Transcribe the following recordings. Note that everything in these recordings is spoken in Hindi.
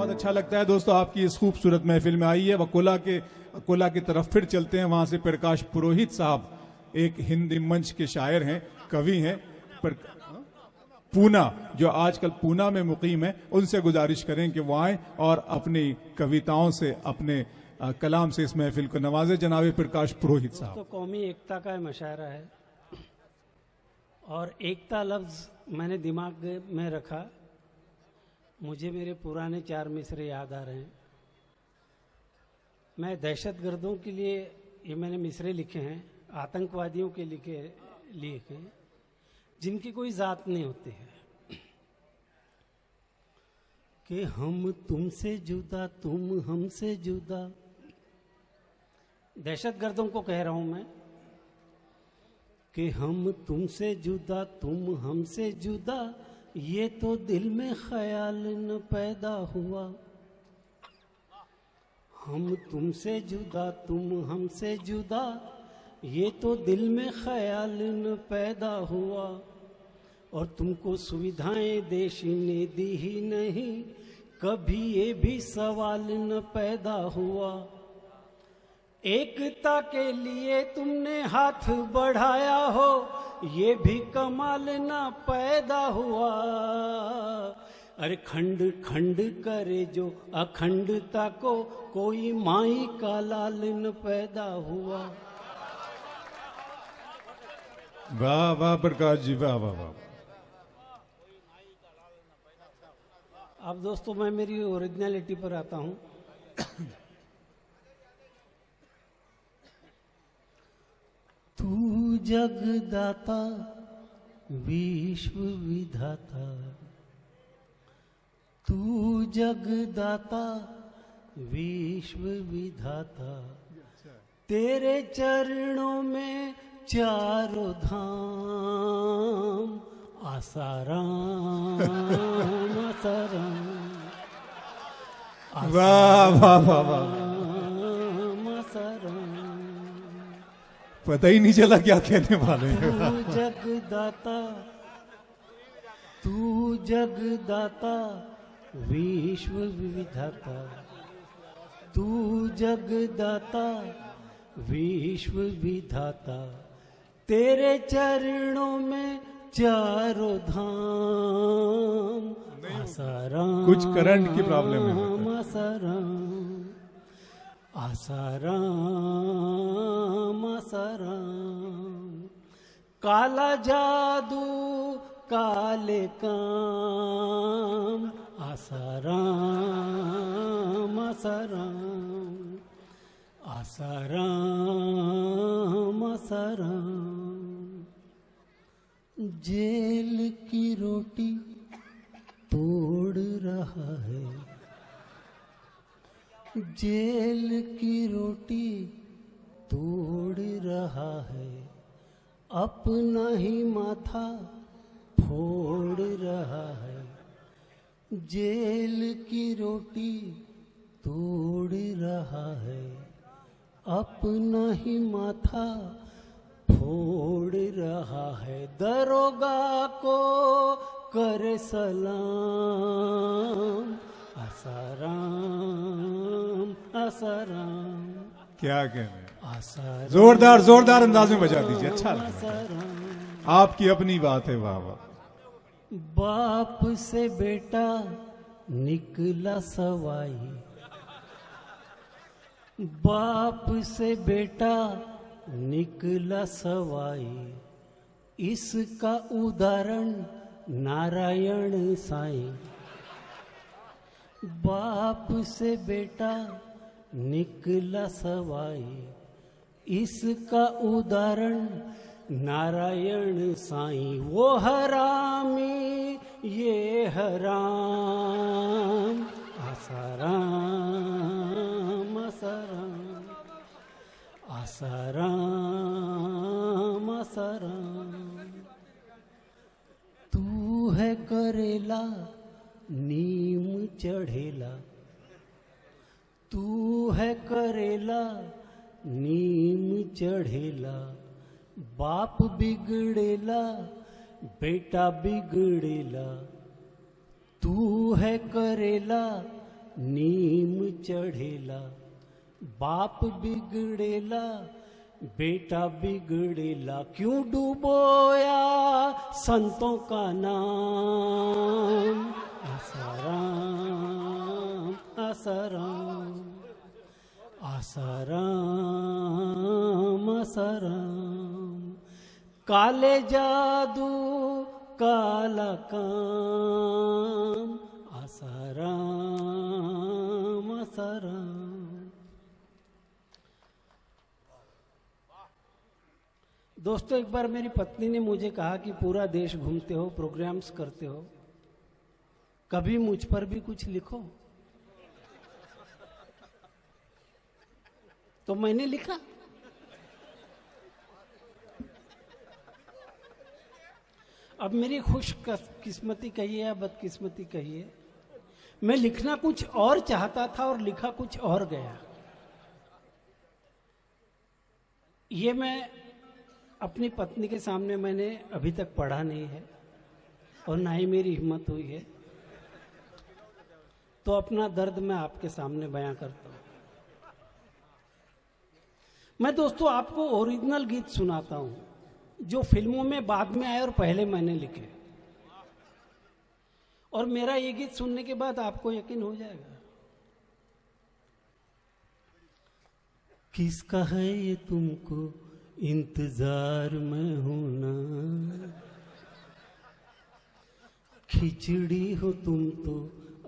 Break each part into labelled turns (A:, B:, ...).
A: बहुत अच्छा लगता है दोस्तों आपकी इस खूबसूरत महफिल में आई है। अकोला की तरफ फिर चलते हैं। वहां से प्रकाश पुरोहित साहब एक हिंदी मंच के शायर हैं, कवि हैं, पूना, जो आजकल पूना में मुकीम है। उनसे गुजारिश करें कि वो आए और अपनी कविताओं से, अपने कलाम से इस महफिल को नवाजे। जनाब प्रकाश पुरोहित साहब।
B: तो कौमी एकता का मशायरा है और एकता लफ्ज़ मैंने दिमाग में रखा। मुझे मेरे पुराने 4 मिसरे याद आ रहे हैं। मैं दहशतगर्दों के लिए ये मैंने मिसरे लिखे हैं, आतंकवादियों के लिखे हैं जिनकी कोई ज़ात नहीं होती है। कि हम तुमसे जुदा, तुम हमसे जुदा, दहशतगर्दों को कह रहा हूं मैं कि हम तुमसे जुदा, तुम हमसे जुदा, ये तो दिल में ख्याल न पैदा हुआ। हम तुमसे जुदा, तुम हमसे जुदा, ये तो दिल में ख्याल न पैदा हुआ। और तुमको सुविधाएं देश ने दी ही नहीं, कभी ये भी सवाल न पैदा हुआ। एकता के लिए तुमने हाथ बढ़ाया हो, ये भी कमाल ना पैदा हुआ। अरे खंड खंड करे जो अखंडता को, कोई माई का लाल न पैदा हुआ।
A: वाह वाह प्रकाश जी, वाह वाह वाह।
B: अब दोस्तों मैं मेरी ओरिजिनलिटी पर आता हूं। तू जगदाता विश्व विधाता, तू जगदाता विश्व विधाता, तेरे चरणों में चारों धाम, आसाराम आसाराम।
A: वाह वाह वाह वाह, पता ही नहीं चला क्या कहने वाले हैं।
B: तू जगदाता, तू जगदाता विश्व विधाता, तू जगदाता विश्व विधाता, तेरे चरणों में चारों धाम, आसाराम।
A: कुछ करंट की प्रॉब्लम है।
B: आसाराम आसाराम आसाराम। काला जादू काले काम, आसाराम आसाराम आसाराम आसाराम। जेल की रोटी तोड़ रहा है, जेल की रोटी तोड़ रहा है, अपना ही माथा फोड़ रहा है। जेल की रोटी तोड़ रहा है, अपना ही माथा फोड़ रहा है। दरोगा को करे सलाम, आसाराम आसाराम।
A: क्या कहने,
B: आसाराम।
A: जोरदार जोरदार अंदाज में बजा दीजिए, अच्छा लगेगा। आपकी अपनी बात है, वाह वाह।
B: बाप से बेटा निकला सवाई, बाप से बेटा निकला सवाई, इसका उदाहरण नारायण साईं। बाप से बेटा निकला सवाई, इसका उदाहरण नारायण साईं। वो हरामी ये हराम, आसाराम आसाराम आसाराम आसाराम। तू है करेला नीम चढ़ेला, तू है करेला नीम चढ़ेला, बाप बिगड़ेला बेटा बिगड़ेला। तू है करेला नीम चढ़ेला, बाप बिगड़ेला, बेटा बिगड़ेला, क्यों डूबोया संतों का नाम। आसाराम आसाराम आसाराम आसाराम, काले जादू काला काम। आसाराम आसाराम। दोस्तों, एक बार मेरी पत्नी ने मुझे कहा कि पूरा देश घूमते हो, प्रोग्राम्स करते हो, कभी मुझ पर भी कुछ लिखो। तो मैंने लिखा। अब मेरी खुश किस्मती कहिए या बदकिस्मती कहिए, मैं लिखना कुछ और चाहता था और लिखा कुछ और गया। ये मैं अपनी पत्नी के सामने मैंने अभी तक पढ़ा नहीं है और ना ही मेरी हिम्मत हुई है, तो अपना दर्द मैं आपके सामने बयां करता हूं। मैं दोस्तों आपको ओरिजिनल गीत सुनाता हूं जो फिल्मों में बाद में आए और पहले मैंने लिखे, और मेरा ये गीत सुनने के बाद आपको यकीन हो जाएगा। किसका है ये तुमको इंतजार में हूं ना, खिचड़ी हो तुम तो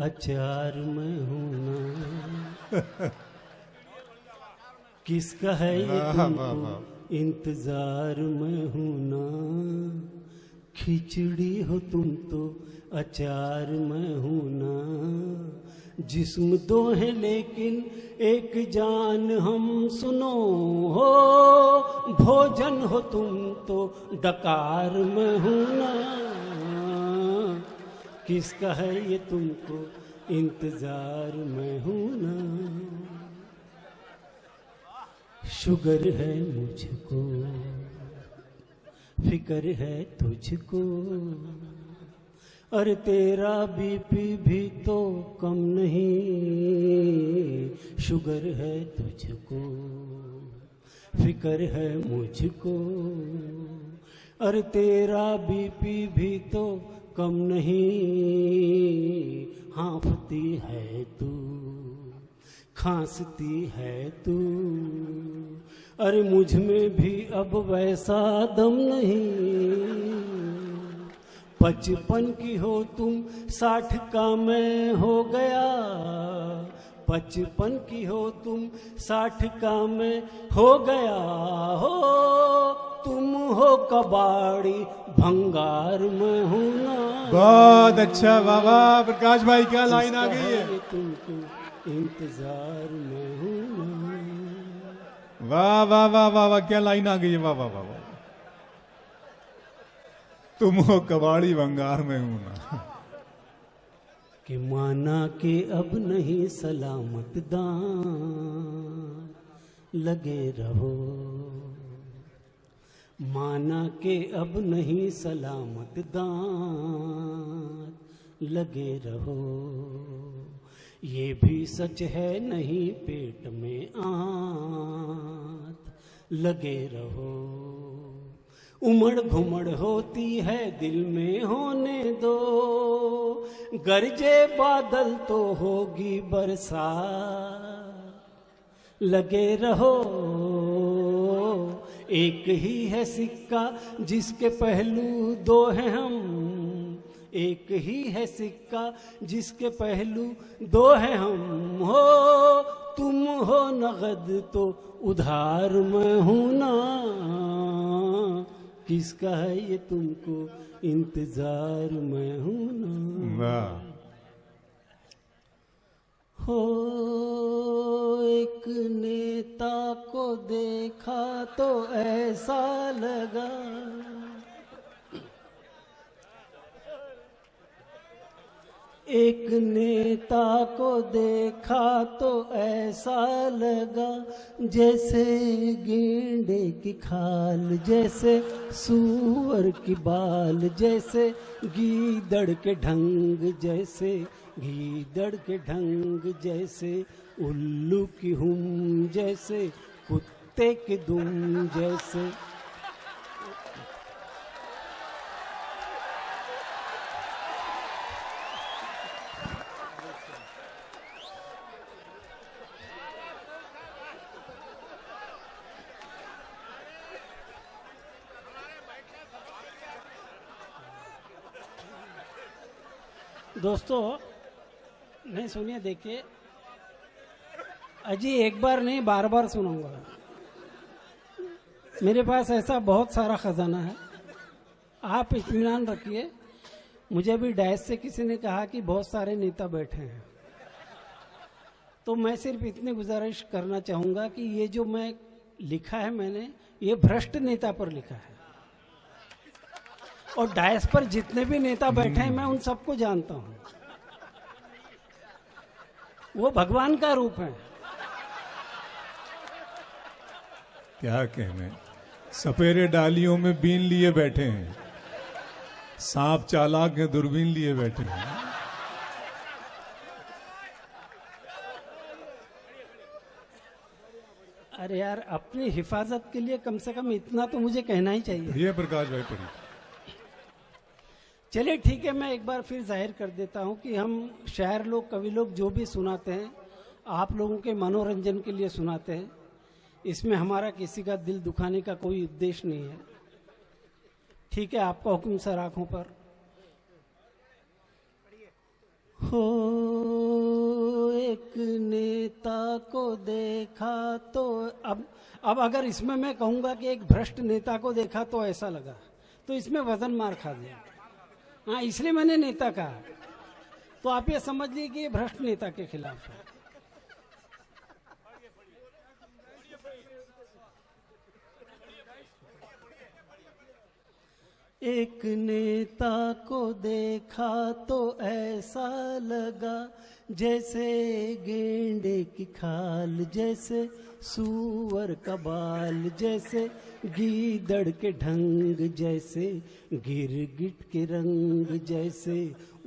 B: अचार में हूं ना। किसका है ये तुमको इंतजार में हूं ना, खिचड़ी हो तुम तो अचार में हूं ना। जिस्म दो है लेकिन एक जान हम, सुनो हो भोजन हो तुम तो डकार में हूं ना। किसका है ये तुमको इंतजार में हूं ना। शुगर है मुझको, फिकर है तुझको, अरे तेरा बीपी भी तो कम नहीं। शुगर है तुझको, फिकर है मुझको, अरे तेरा बीपी भी तो कम नहीं। हाँफती है तू, खांसती है तू, अरे मुझ में भी अब वैसा दम नहीं। 55 की हो तुम, 60 का मैं हो गया। 55 की हो तुम, 60 का मैं हो गया। हो तुम हो कबाड़ी, भंगार में हूं ना।
A: बहुत अच्छा, वाह वाह प्रकाश भाई, क्या लाइन आ गई है।
B: तुमको इंतजार में हूं ना।
A: वाह वाह वाह वाह वाह, क्या लाइन आ गई है, वाह वाह वाह वाह। तुम हो कबाड़ी, भंगार में हूं ना।
B: कि माना के अब नहीं सलामत दांत लगे रहो। माना के अब नहीं सलामत दांत लगे रहो। ये भी सच है नहीं पेट में आंत लगे रहो। उमड़ घुमड़ होती है दिल में होने दो। गरजे बादल तो होगी बरसात लगे रहो। एक ही है सिक्का जिसके पहलू दो हैं हम। एक ही है सिक्का जिसके पहलू दो हैं हम। हो तुम हो नगद तो उधार में हूं ना। किसका है ये तुमको इंतजार में हूं ना।
A: वाह।
B: हो एक नेता को देखा तो ऐसा लगा एक नेता को देखा तो ऐसा लगा जैसे गेंडे की खाल, जैसे सूअर की बाल, जैसे गीदड़ के ढंग, जैसे गीदड़ के ढंग, जैसे उल्लू की हुम, जैसे कुत्ते की दुम, जैसे। दोस्तों नहीं सुनिए, देखिए अजी एक बार नहीं बार बार सुनाऊंगा। मेरे पास ऐसा बहुत सारा खजाना है, आप इत्मीनान रखिए। मुझे भी डैश से किसी ने कहा कि बहुत सारे नेता बैठे हैं, तो मैं सिर्फ इतनी गुजारिश करना चाहूंगा कि ये जो मैं लिखा है मैंने, ये भ्रष्ट नेता पर लिखा है। और डायस पर जितने भी नेता बैठे हैं मैं उन सबको जानता हूं, वो भगवान का रूप है।
A: क्या कहने, सपेरे डालियों में बीन लिए बैठे हैं, सांप चालाक है दूरबीन लिए बैठे हैं।
B: अरे यार, अपनी हिफाजत के लिए कम से कम इतना तो मुझे कहना ही चाहिए।
A: ये प्रकाश भाई पढ़िए।
B: चलिए ठीक है, मैं एक बार फिर जाहिर कर देता हूं कि हम शायर लोग, कवि लोग जो भी सुनाते हैं, आप लोगों के मनोरंजन के लिए सुनाते हैं। इसमें हमारा किसी का दिल दुखाने का कोई उद्देश्य नहीं है। ठीक है, आपका हुक्म सर आंखों पर। हो एक नेता को देखा तो अब अगर इसमें मैं कहूंगा कि एक भ्रष्ट नेता को देखा तो ऐसा लगा, तो इसमें वजन मार खा दिया। हाँ, इसलिए मैंने नेता कहा, तो आप ये समझ लीजिए कि ये भ्रष्ट नेता के खिलाफ है। एक नेता को देखा तो ऐसा लगा जैसे गेंडे की खाल, जैसे सूअर का बाल, जैसे गीदड़ के ढंग, जैसे गिरगिट के रंग, जैसे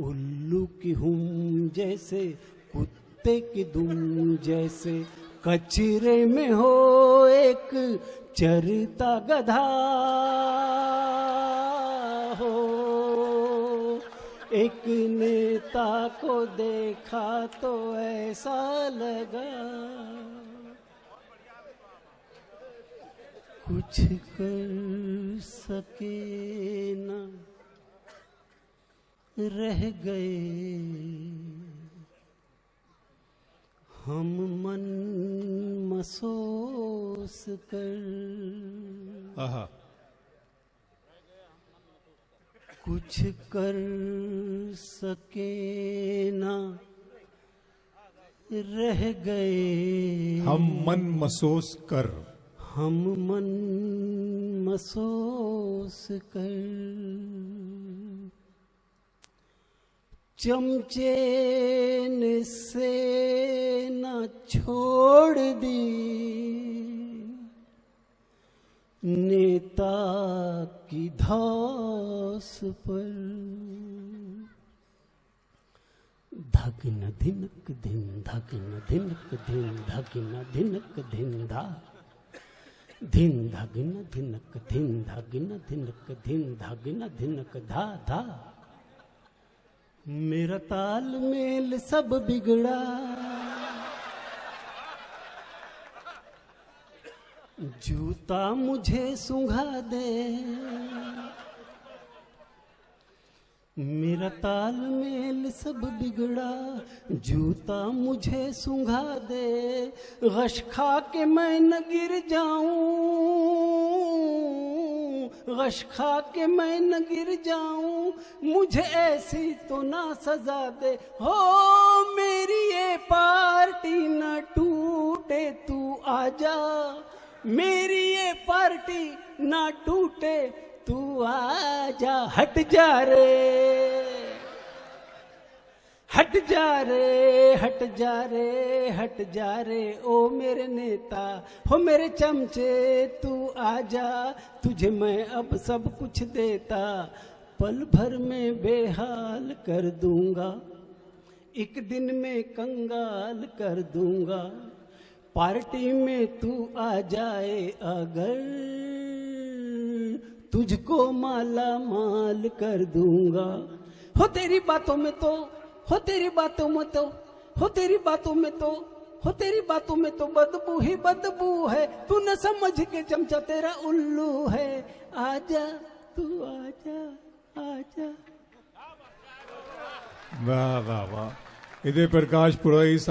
B: उल्लू की हुम, जैसे कुत्ते की दुम, जैसे कचरे में हो एक चरता गधा हो। एक नेता को देखा तो ऐसा लगा कुछ कर सके ना रह गए हम मन मसोस कर।
A: आहा,
B: कुछ कर सके ना रह गए
A: हम मन मसोस कर,
B: हम मन मसोस कर। चमचे ने से न छोड़ दी नेता की धौस पर। धगिन धिनक धिन, धगिन धिनक धिन, धगिन धिनक धिन धा, धिन धगिन धिनक धिन, धगिन धिनक धिन, धगिन धिनक धा धा। मेरा तालमेल सब बिगड़ा, जूता मुझे सूंघा दे। मेरा तालमेल सब बिगड़ा, जूता मुझे सूंघा दे। गश खा के मैं न गिर जाऊं, गश खा के मैं न गिर जाऊं, मुझे ऐसी तो ना सजा दे। हो मेरी ये पार्टी न टूटे, तू आजा। मेरी ये पार्टी ना टूटे, तू आजा। हट जा रे, हट जा रे हट जा रे हट जा रे ओ मेरे नेता, हो मेरे चमचे तू आजा, तुझे मैं अब सब कुछ देता, पल भर में बेहाल कर दूंगा, एक दिन में कंगाल कर दूंगा, पार्टी में तू आ जाए अगर, तुझको माला माल कर दूंगा। हो तेरी बातों में तो, हो तेरी बातों में तो, हो तेरी बातों में तो, हो तेरी बातों में तो बदबू ही बदबू है, तू न समझ के चमचा तेरा उल्लू है, आजा तू आजा आजा।
A: वाह वाह वाह। इधर प्रकाश पुरोहित साहब